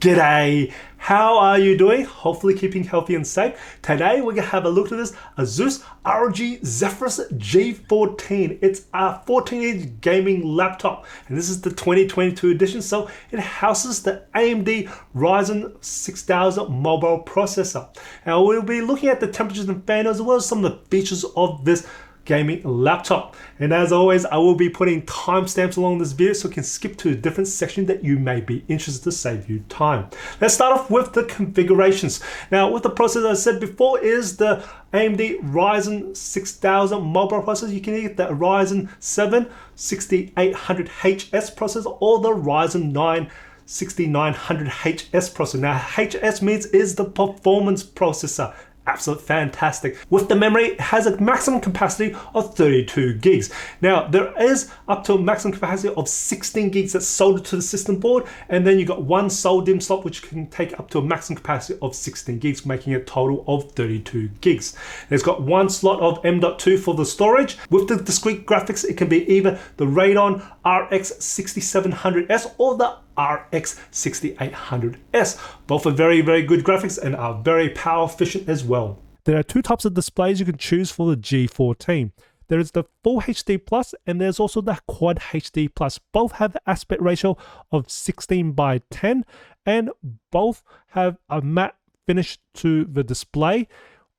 G'day, how are you doing? Hopefully keeping healthy and safe. Today we're going to have a look at this Asus ROG Zephyrus G14. It's a 14-inch gaming laptop and this is the 2022 edition, so it houses the AMD Ryzen 6000 mobile processor. Now we'll be looking at the temperatures and fan as well as some of the features of this gaming laptop, and as always I will be putting timestamps along this video so you can skip to a different section that you may be interested to save you time. Let's start off with the configurations. Now with the processor, as I said before, is the AMD Ryzen 6000 mobile processor. You can get the Ryzen 7 6800HS processor or the Ryzen 9 6900HS processor. Now HS means is the performance processor. Absolutely fantastic. With the memory, it has a maximum capacity of 32 gigs. Now there is up to a maximum capacity of 16 gigs that's soldered to the system board, and then you got one SolDIMM slot which can take up to a maximum capacity of 16 gigs, making a total of 32 gigs. It's got one slot of M.2 for the storage. With the discrete graphics, it can be either the Radeon RX 6700S or the RX 6800S. Both are very good graphics and are very power efficient as well. There are two types of displays you can choose for the G14. There is the Full HD Plus and there's also the Quad HD Plus. Both have the aspect ratio of 16:10 and both have a matte finish to the display.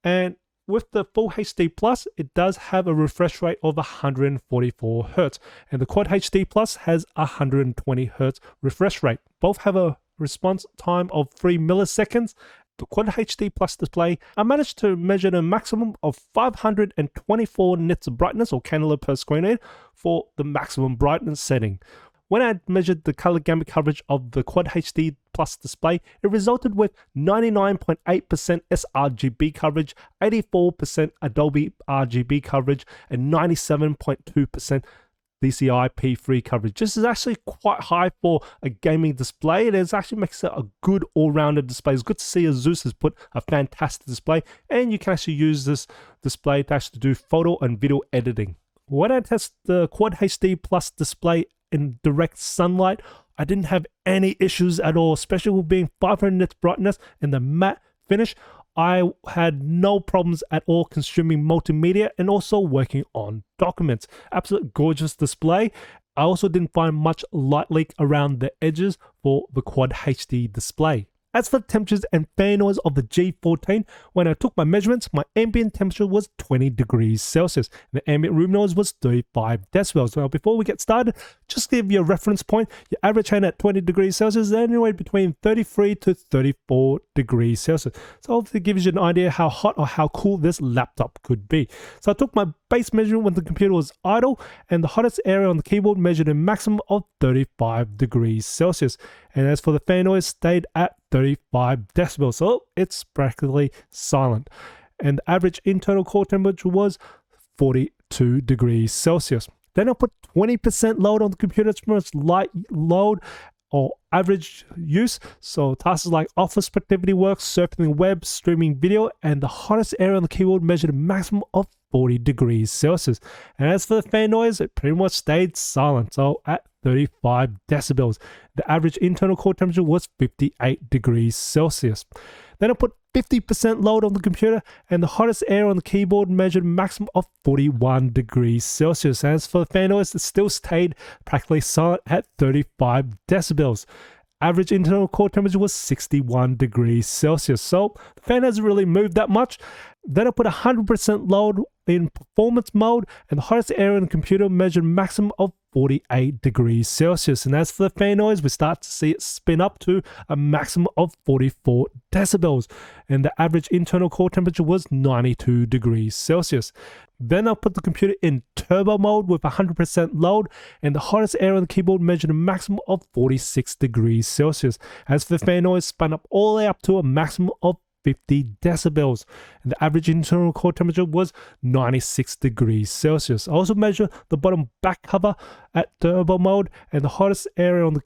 And with the Full HD Plus, it does have a refresh rate of 144 Hz, and the Quad HD Plus has 120 Hz refresh rate. Both have a response time of 3 milliseconds. The Quad HD Plus display, I managed to measure a maximum of 524 nits of brightness or candela per square inch for the maximum brightness setting. When I measured the color gamut coverage of the Quad HD Plus display, it resulted with 99.8% sRGB coverage, 84% Adobe RGB coverage, and 97.2% DCI-P3 coverage. This is actually quite high for a gaming display. It actually makes it a good all-rounded display. It's good to see Asus has put a fantastic display, and you can actually use this display to actually do photo and video editing. When I test the Quad HD Plus display in direct sunlight, I didn't have any issues at all, especially with being 500 nits brightness and the matte finish. I had no problems at all consuming multimedia and also working on documents. Absolute gorgeous display. I also didn't find much light leak around the edges for the Quad HD display. As for the temperatures and fan noise of the G14, when I took my measurements, my ambient temperature was 20 degrees Celsius. And the ambient room noise was 35 decibels. Now, before we get started, just to give you a reference point, your average hand at 20 degrees Celsius is anywhere between 33 to 34 degrees Celsius. So hopefully it gives you an idea how hot or how cool this laptop could be. So I took my base measurement when the computer was idle, and the hottest area on the keyboard measured a maximum of 35 degrees Celsius. And as for the fan noise, stayed at 35 decibels, so it's practically silent. And the average internal core temperature was 42 degrees Celsius. Then I put 20% load on the computer for its light load or average use, so tasks like office productivity work, surfing the web, streaming video, and the hottest area on the keyboard measured a maximum of 40 degrees Celsius. And as for the fan noise, it pretty much stayed silent, so at 35 decibels. The average internal core temperature was 58 degrees Celsius. Then I put 50% load on the computer, and the hottest area on the keyboard measured a maximum of 41 degrees Celsius. As for the fan noise, it still stayed practically silent at 35 decibels. Average internal core temperature was 61 degrees Celsius, so the fan hasn't really moved that much. Then I put 100% load in performance mode, and the hottest area on the computer measured a maximum of 48 degrees Celsius. And as for the fan noise, we start to see it spin up to a maximum of 44 decibels. And the average internal core temperature was 92 degrees Celsius. Then I'll put the computer in turbo mode with 100% load, and the hottest area on the keyboard measured a maximum of 46 degrees Celsius. As for the fan noise, spun up all the way up to a maximum of 50 decibels, and the average internal core temperature was 96 degrees Celsius. I also measured the bottom back cover at turbo mode, and the hottest area on the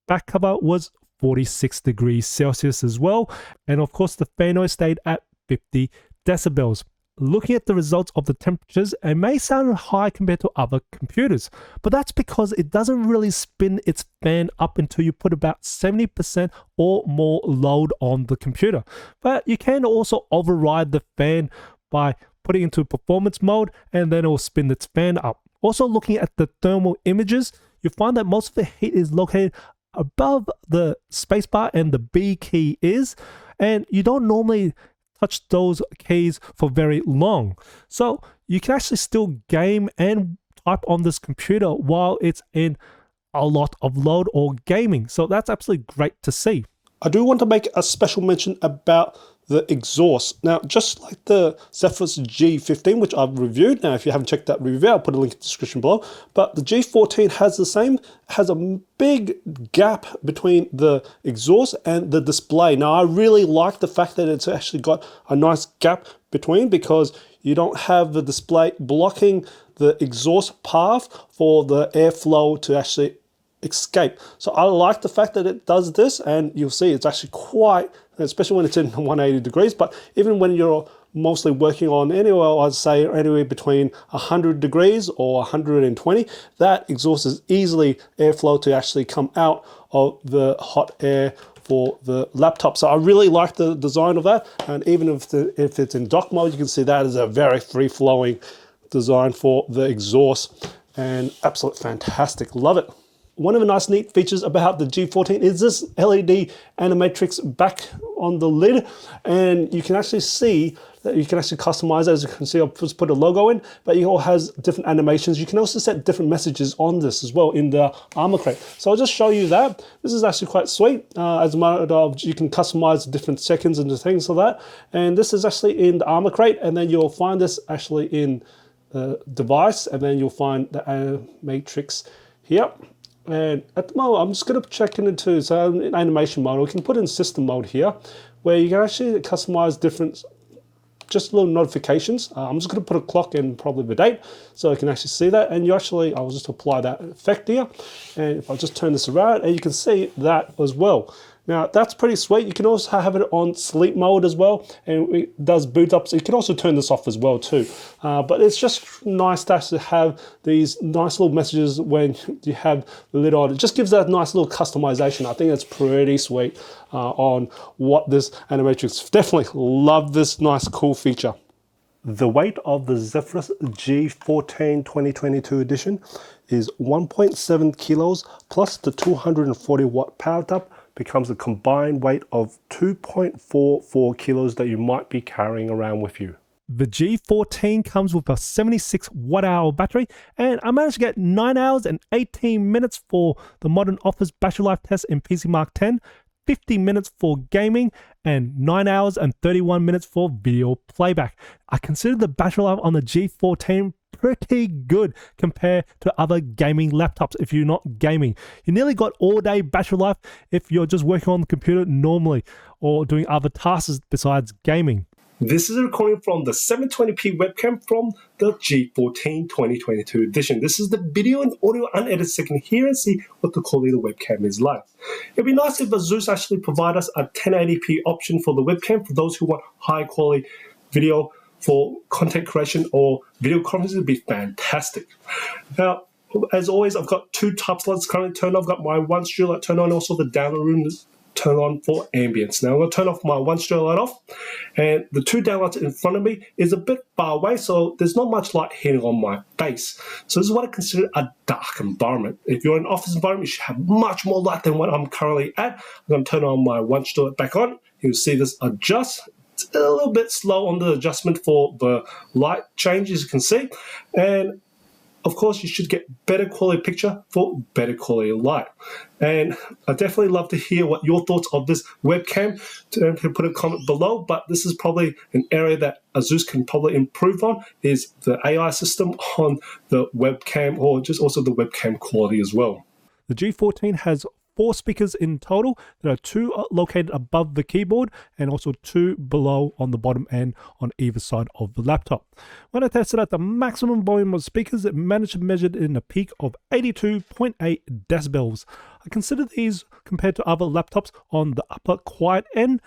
back cover was 46 degrees Celsius as well. And of course, the fan noise stayed at 50 decibels. looking at the results of the temperatures, it may sound high compared to other computers, but that's because it doesn't really spin its fan up until you put about 70% or more load on the computer. But you can also override the fan by putting it into performance mode, and then it will spin its fan up. Also, looking at the thermal images, you find that most of the heat is located above the spacebar and the B key is, and you don't normally touch those keys for very long. So you can actually still game and type on this computer while it's in a lot of load or gaming. So that's absolutely great to see. I do want to make a special mention about the exhaust. Now, just like the Zephyrus G15, which I've reviewed. Now, if you haven't checked that review, I'll put a link in the description below. But the G14 has the same, has a big gap between the exhaust and the display. Now, I really like the fact that it's actually got a nice gap between, because you don't have the display blocking the exhaust path for the airflow to actually escape. So I like the fact that it does this, and you'll see it's actually quite, especially when it's in 180 degrees, but even when you're mostly working on anywhere, I'd say anywhere between 100 degrees or 120, that exhaust is easily airflow to actually come out of the hot air for the laptop. So I really like the design of that, and even if it's in dock mode, you can see that is a very free-flowing design for the exhaust, and absolutely fantastic. Love it. One of the nice neat features about the G14 is this LED animatrix back on the lid, and you can actually see that you can actually customize it. As you can see, I've just put a logo in, but it all has different animations. You can also set different messages on this as well in the armor crate. So I'll just show you that. This is actually quite sweet. As a matter of, you can customize different seconds and things like that. And this is actually in the armor crate, and then you'll find this actually in the device, and then you'll find the animatrix here. And at the moment, I'm just going to check into, so in animation mode, we can put in system mode here, where you can actually customize different, just little notifications. I'm just going to put a clock and probably the date, so I can actually see that. And you actually, I'll just apply that effect here. And if I just turn this around, and you can see that as well. Now, that's pretty sweet. You can also have it on sleep mode as well, and it does boot up. So you can also turn this off as well too. But it's just nice to actually have these nice little messages when you have the lid on. It just gives that nice little customization. I think that's pretty sweet on what this animatrix. Definitely love this nice, cool feature. The weight of the Zephyrus G14 2022 edition is 1.7 kilos plus the 240 watt power tap becomes a combined weight of 2.44 kilos that you might be carrying around with you. The G14 comes with a 76 watt hour battery, and I managed to get 9 hours and 18 minutes for the modern office battery life test in PC Mark 10, 50 minutes for gaming, and 9 hours and 31 minutes for video playback. I consider the battery life on the G14 pretty good compared to other gaming laptops if you're not gaming. You nearly got all day battery life if you're just working on the computer normally or doing other tasks besides gaming. This is a recording from the 720p webcam from the G14 2022 edition. This is the video and audio unedited, so you can hear and see what the quality of the webcam is like. It'd be nice if Asus actually provide us a 1080p option for the webcam for those who want high quality video for content creation or video conferences. Would be fantastic. Now, as always, I've got two types of lights currently turned on. I've got my one studio light turned on, and also the download room is turned on for ambience. Now I'm going to turn off my one studio light off, and the two downlights in front of me is a bit far away, so there's not much light hitting on my face. So this is what I consider a dark environment. If you're in an office environment, you should have much more light than what I'm currently at. I'm going to turn on my one studio light back on. You'll see this adjust. It's a little bit slow on the adjustment for the light change, as you can see. And of course, you should get better quality picture for better quality light. And I definitely love to hear what your thoughts of this webcam. You can put a comment below, but this is probably an area that Asus can probably improve on, is the AI system on the webcam, or just also the webcam quality as well. The G14 has 4 speakers in total. There are 2 located above the keyboard and also 2 below on the bottom and on either side of the laptop. When I tested out the maximum volume of speakers, it managed to measure it in a peak of 82.8 decibels. I consider these, compared to other laptops, on the upper quiet end.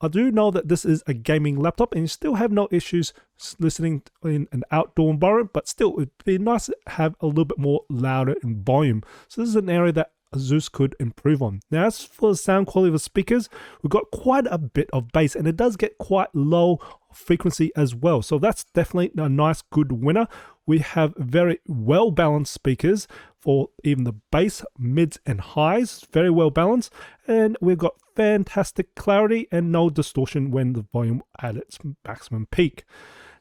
I do know that this is a gaming laptop and you still have no issues listening in an outdoor environment, but still it'd be nice to have a little bit more louder in volume. So this is an area that Asus could improve on. Now, as for the sound quality of the speakers, we've got quite a bit of bass and it does get quite low frequency as well. So that's definitely a nice good winner. We have very well balanced speakers for even the bass, mids and highs, very well balanced. And we've got fantastic clarity and no distortion when the volume at its maximum peak.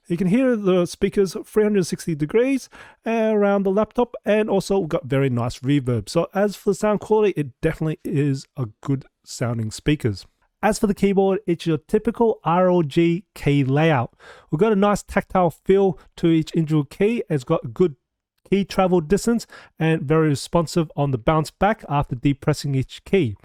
You can hear the speakers 360 degrees around the laptop, and also got very nice reverb. So as for the sound quality, it definitely is a good sounding speakers. As for the keyboard, it's your typical ROG key layout. We've got a nice tactile feel to each individual key. It's got good key travel distance and very responsive on the bounce back after depressing each key.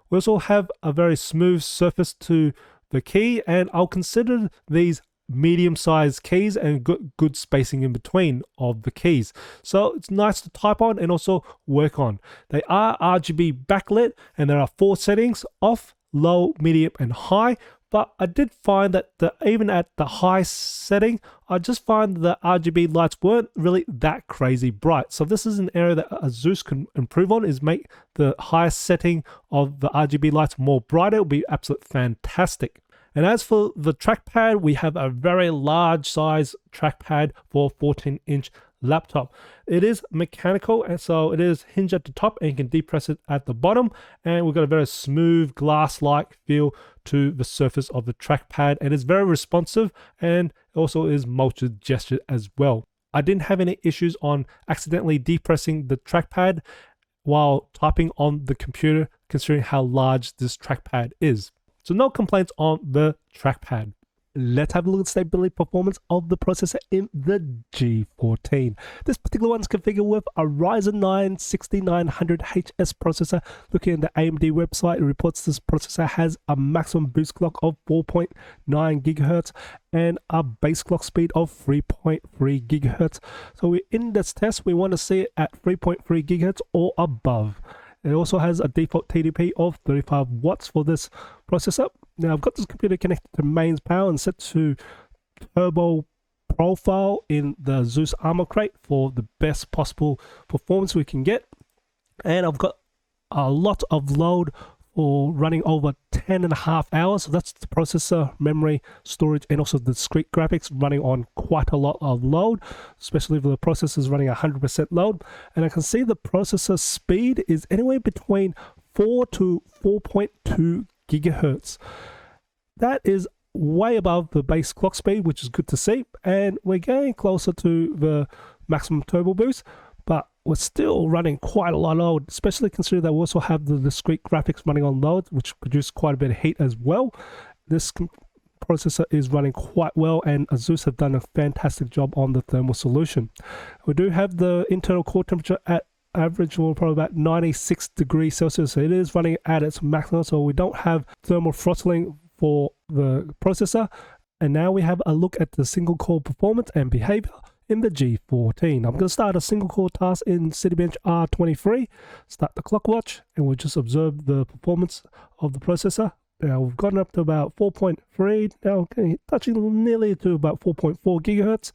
We also have a very smooth surface to the key, and I'll consider these medium-sized keys and good spacing in between of the keys. So it's nice to type on and also work on. They are RGB backlit and there are 4 settings: off, low, medium and high. But I did find that even at the high setting, I just find the RGB lights weren't really that crazy bright. So this is an area that Asus can improve on, is make the highest setting of the RGB lights more brighter. It'll be absolutely fantastic. And as for the trackpad, we have a very large size trackpad for a 14-inch laptop. It is mechanical, and so it is hinged at the top and you can depress it at the bottom. And we've got a very smooth glass-like feel to the surface of the trackpad, and it's very responsive and also is multi-gesture as well. I didn't have any issues on accidentally depressing the trackpad while typing on the computer, considering how large this trackpad is. So no complaints on the trackpad. Let's have a look at the stability performance of the processor in the G14. This particular one's configured with a Ryzen 9 6900HS processor. Looking at the AMD website, it reports this processor has a maximum boost clock of 4.9 GHz and a base clock speed of 3.3 GHz. So in this test, we want to see it at 3.3 GHz or above. It also has a default TDP of 35 watts for this processor. Now I've got this computer connected to mains power and set to turbo profile in the Asus Armor Crate for the best possible performance we can get. And I've got a lot of load for running over 10.5 hours. So that's the processor, memory, storage, and also the discrete graphics running on quite a lot of load, especially if the processor is running 100% load. And I can see the processor speed is anywhere between 4 to 4.2 gigahertz. That is way above the base clock speed, which is good to see. And we're getting closer to the maximum turbo boost, but we're still running quite a lot of load, especially considering that we also have the discrete graphics running on load, which produce quite a bit of heat as well. This processor is running quite well, and Asus have done a fantastic job on the thermal solution. We do have the internal core temperature at average, or probably about 96 degrees Celsius. So it is running at its maximum, so we don't have thermal throttling for the processor. And now we have a look at the single core performance and behavior in the G14. I'm going to start a single core task in Cinebench R23, start the clock watch, and we'll just observe the performance of the processor. Now we've gotten up to about 4.3, now touching nearly to about 4.4 gigahertz,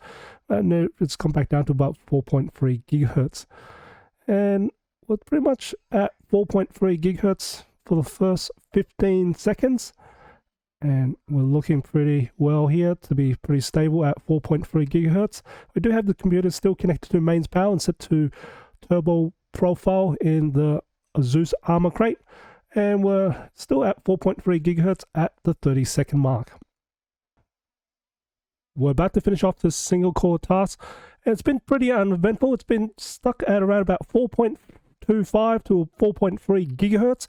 and it's come back down to about 4.3 gigahertz. And we're pretty much at 4.3 gigahertz for the first 15 seconds. And we're looking pretty well here to be pretty stable at 4.3 gigahertz. We do have the computer still connected to mains power and set to turbo profile in the Asus Armor Crate. And we're still at 4.3 gigahertz at the 30-second mark. We're about to finish off this single core task. And it's been pretty uneventful. It's been stuck at around about 4.25 to 4.3 gigahertz.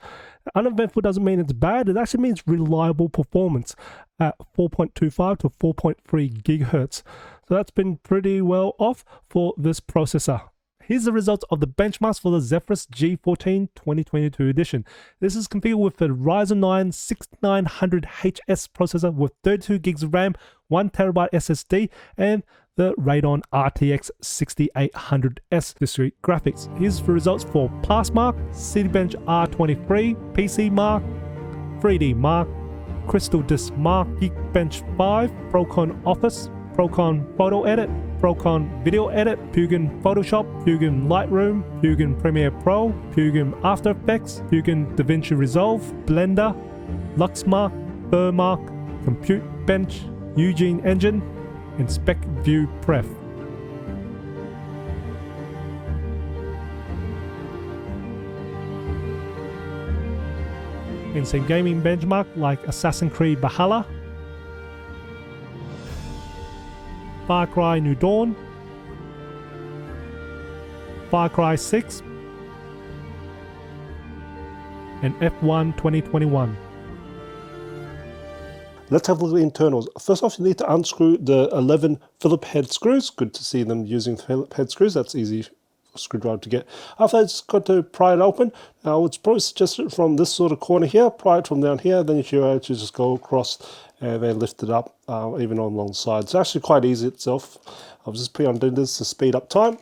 Uneventful doesn't mean it's bad. It actually means reliable performance at 4.25 to 4.3 gigahertz. So that's been pretty well off for this processor. Here's the results of the benchmarks for the Zephyrus G14 2022 edition. This is configured with the Ryzen 9 6900HS processor with 32 gigs of RAM, 1TB SSD, and the Radeon RTX 6800S discrete graphics. Here's the results for Pass Mark, Cinebench R23, PC Mark, 3D Mark, Crystal Disc Mark, Geekbench 5, Procon Office, Procon Photo Edit, Procon Video Edit, Fusion Photoshop, Fusion Lightroom, Fusion Premiere Pro, Fusion After Effects, Fusion DaVinci Resolve, Blender, Luxmark, Burmark, Compute Bench, Eugene Engine, and Spec View Pref. And some gaming benchmark like Assassin's Creed Valhalla, Far Cry New Dawn, Far Cry 6, and F1 2021. Let's have a look at the internals. First off, you need to unscrew the 11 Phillips head screws. Good to see them using Phillips head screws. That's easy screwdriver to get. After that, just got to pry it open. Now, I would probably suggest it from this sort of corner here, pry it from down here, then you should actually just go across and then lift it up, even on one side. It's actually quite easy itself. I'll just put on doing this to speed up time.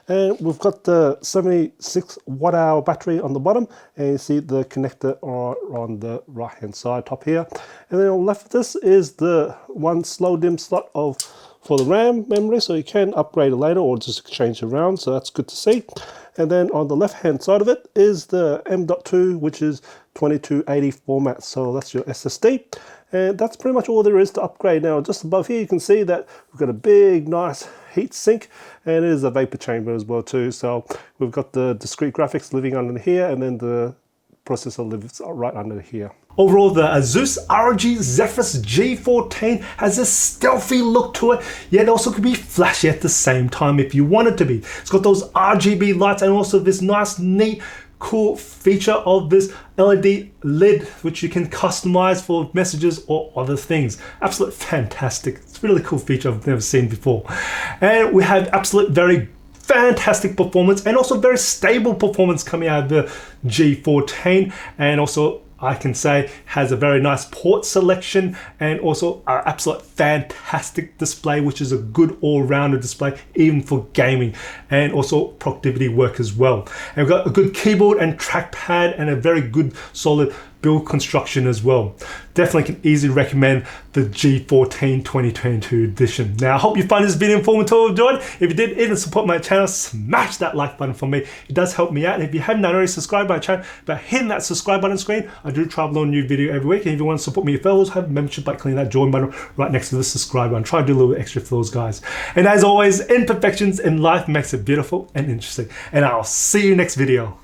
And we've got the 76 watt hour battery on the bottom, and you see the connector on the right hand side top here. And then on the left of this is the one slow dim slot for the RAM memory, so you can upgrade it later or just exchange it around, so that's good to see. And then on the left hand side of it is the M.2, which is 2280 format, so that's your SSD. And that's pretty much all there is to upgrade. Now just above here you can see that we've got a big nice heat sink, and it is a vapor chamber as well too. So we've got the discrete graphics living under here, and then the processor lives right under here. Overall, the Asus ROG Zephyrus G14 has a stealthy look to it, yet also could be flashy at the same time if you want it to be. It's got those RGB lights and also this nice, neat, cool feature of this LED lid, which you can customize for messages or other things. Absolute fantastic. It's a really cool feature I've never seen before. And we have absolute very fantastic performance and also very stable performance coming out of the G14, and also I can say has a very nice port selection and also an absolute fantastic display, which is a good all-rounder display even for gaming, and also productivity work as well. And we've got a good keyboard and trackpad and a very good solid build construction as well. Definitely can easily recommend the G14 2022 edition. Now I hope you find this video informative or enjoyed. If you did, even support my channel, smash that like button for me. It does help me out. And if you haven't already subscribed to my channel, by hitting that subscribe button screen, I do try to upload a new video every week. And if you want to support me, if fellows have membership by clicking that join button right next to the subscribe button. Try to do a little bit extra for those guys. And as always, imperfections in life makes it beautiful and interesting. And I'll see you next video.